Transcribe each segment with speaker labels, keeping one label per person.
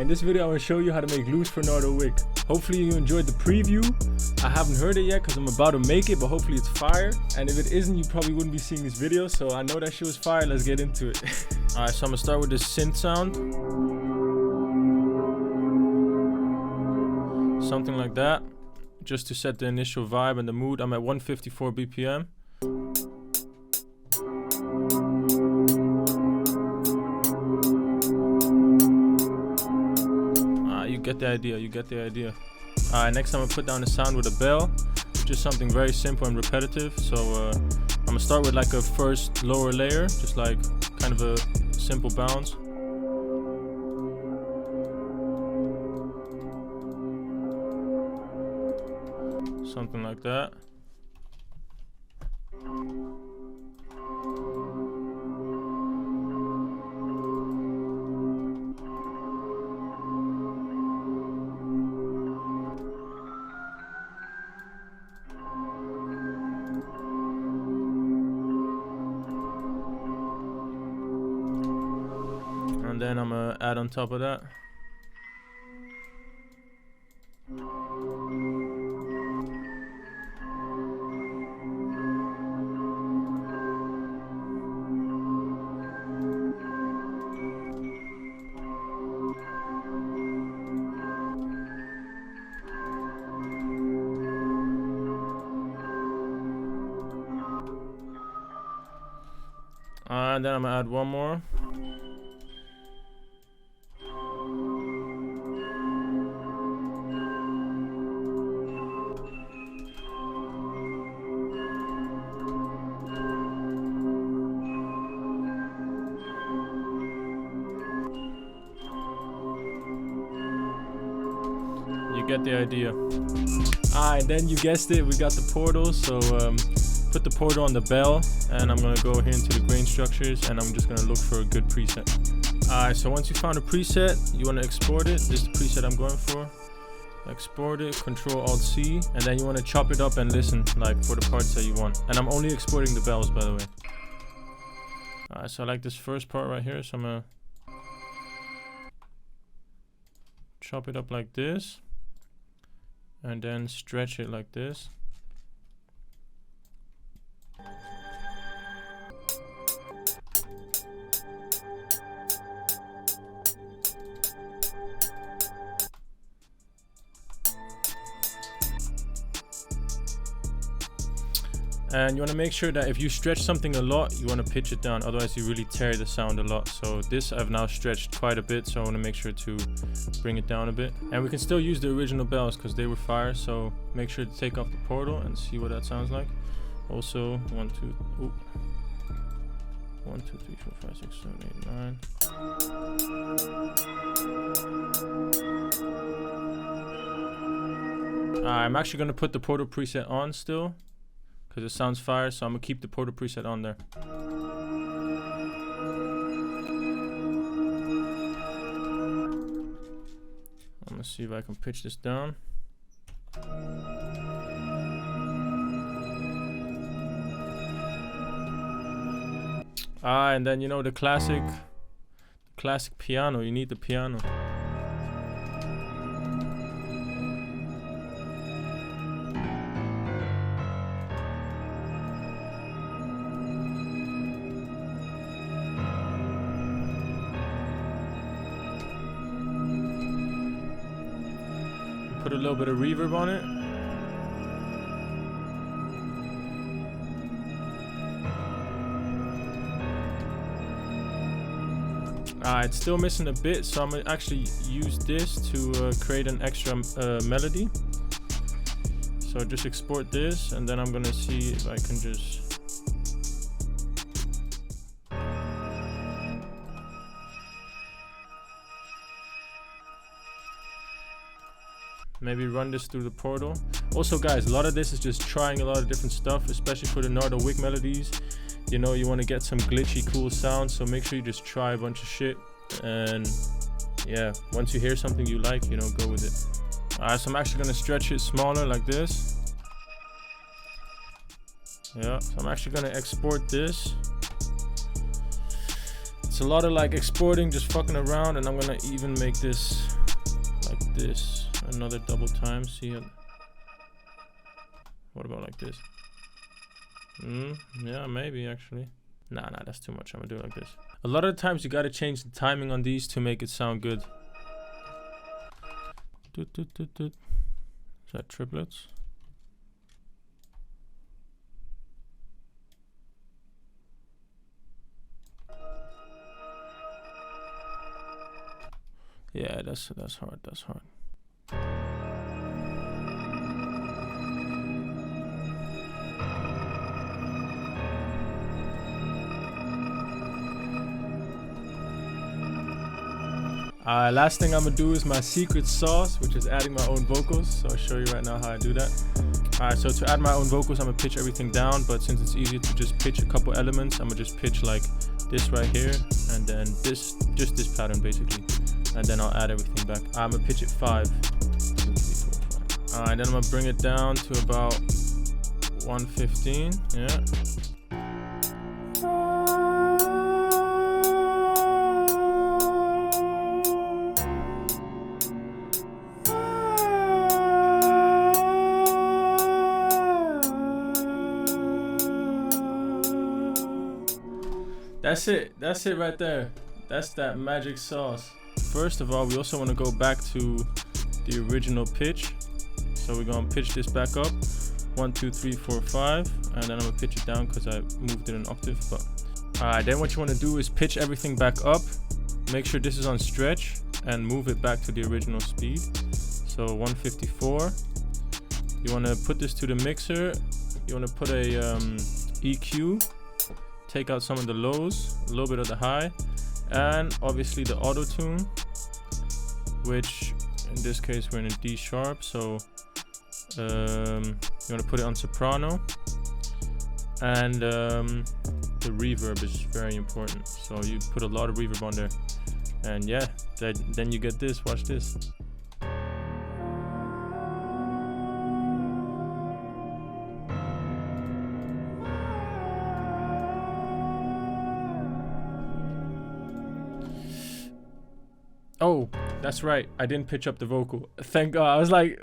Speaker 1: in this video I'm going to show you how to make loops for Nardo Wick. Hopefully you enjoyed the preview. I haven't heard it yet because I'm about to make it, but hopefully it's fire. And if it isn't, you probably wouldn't be seeing this video, so I know that shit was fire. Let's get into it. Alright, so I'm going to start with this synth sound. Something like that. Just to set the initial vibe and the mood. I'm at 154 BPM. You get the idea. Alright, next I'm gonna put down the sound with a bell. Just something very simple and repetitive. So I'm gonna start with like a first lower layer, just like kind of a simple bounce. Something like that. And then I'm gonna add on top of that. And then I'm gonna add one more. You get the idea. And then you guessed it, we got the portal. So put the portal on the bell, and I'm gonna go here into the grain structures, and I'm just gonna look for a good preset. Alright, so once you found a preset, you wanna export it. This is the preset I'm going for. Export it, Control-Alt-C, and then you wanna chop it up and listen, like for the parts that you want. And I'm only exporting the bells, by the way. Alright, so I like this first part right here, so I'm gonna chop it up like this, and then stretch it like this. And you want to make sure that if you stretch something a lot, you want to pitch it down, otherwise you really tear the sound a lot. So this I've now stretched quite a bit, so I want to make sure to bring it down a bit. And we can still use the original bells because they were fire, so make sure to take off the portal and see what that sounds like. Also 1 2 3 4 5 6 7 8 9. I'm actually going to put the portal preset on still, because it sounds fire, so I'm gonna keep the portal preset on there. I'm gonna see if I can pitch this down. And then you know the classic piano, you need the piano. Put a little bit of reverb on it. It's still missing a bit, so I'm gonna actually use this to create an extra melody. So just export this, and then I'm gonna see if I can just maybe run this through the portal. Also guys, a lot of this is just trying a lot of different stuff, especially for the Nardo Wick melodies. You know, you want to get some glitchy cool sounds, so make sure you just try a bunch of shit, and yeah, once you hear something you like, you know, go with it. Alright, so I'm actually gonna stretch it smaller like this. Yeah, so I'm actually gonna export this. It's a lot of like exporting, just fucking around, and I'm gonna even make this this. Another double time. See it. What about like this? Yeah, maybe actually. Nah, that's too much. I'm gonna do it like this. A lot of the times you gotta change the timing on these to make it sound good. Is that triplets? Yeah, that's hard. That's hard. Last thing I'm gonna do is my secret sauce, which is adding my own vocals. So I'll show you right now how I do that. Alright, so to add my own vocals, I'm gonna pitch everything down, but since it's easier to just pitch a couple elements, I'm gonna just pitch like this right here, and then this, just this pattern basically. And then I'll add everything back. I'm gonna pitch it 5. 2, 3, 4, 5. Alright, then I'm gonna bring it down to about 115. Yeah. That's it right there. That's that magic sauce. First of all, we also want to go back to the original pitch. So we're gonna pitch this back up. 1, 2, 3, 4, 5, and then I'm gonna pitch it down because I moved it an octave. But alright, then what you want to do is pitch everything back up. Make sure this is on stretch and move it back to the original speed. So 154. You want to put this to the mixer. You want to put a EQ. Take out some of the lows, a little bit of the high, and obviously the auto tune, which in this case we're in a D sharp. So you want to put it on soprano, and the reverb is very important. So you put a lot of reverb on there, and yeah, then you get this. Watch this. Oh, that's right. I didn't pitch up the vocal. Thank God. I was like,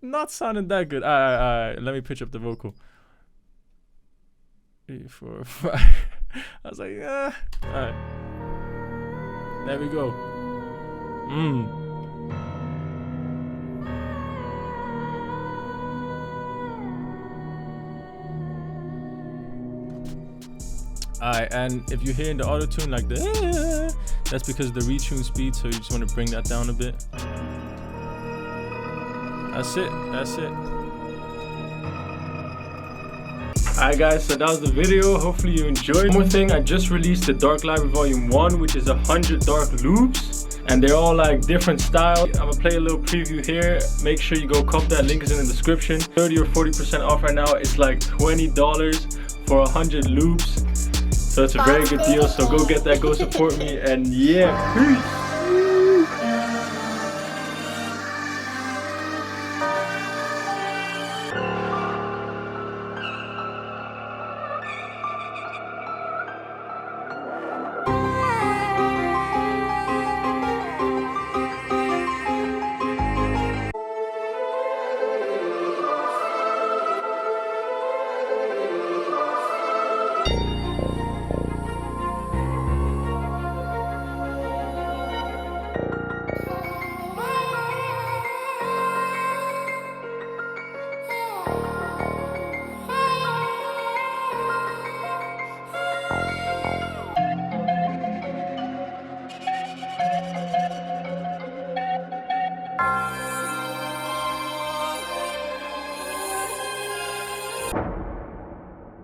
Speaker 1: not sounding that good. All right. Let me pitch up the vocal. 3, 4, 5. I was like, all right. There we go. Alright, and if you're hearing the auto tune like the, that's because of the retune speed, so you just want to bring that down a bit. That's it. Alright guys, so that was the video. Hopefully you enjoyed. One more thing, I just released the Dark Library Volume 1, which is 100 dark loops, and they're all like different styles. I'm gonna play a little preview here. Make sure you go cop that, link is in the description. 30 or 40% off right now. It's like $20 for 100 loops. So it's a very good deal, so go get that, go support me, and yeah, peace!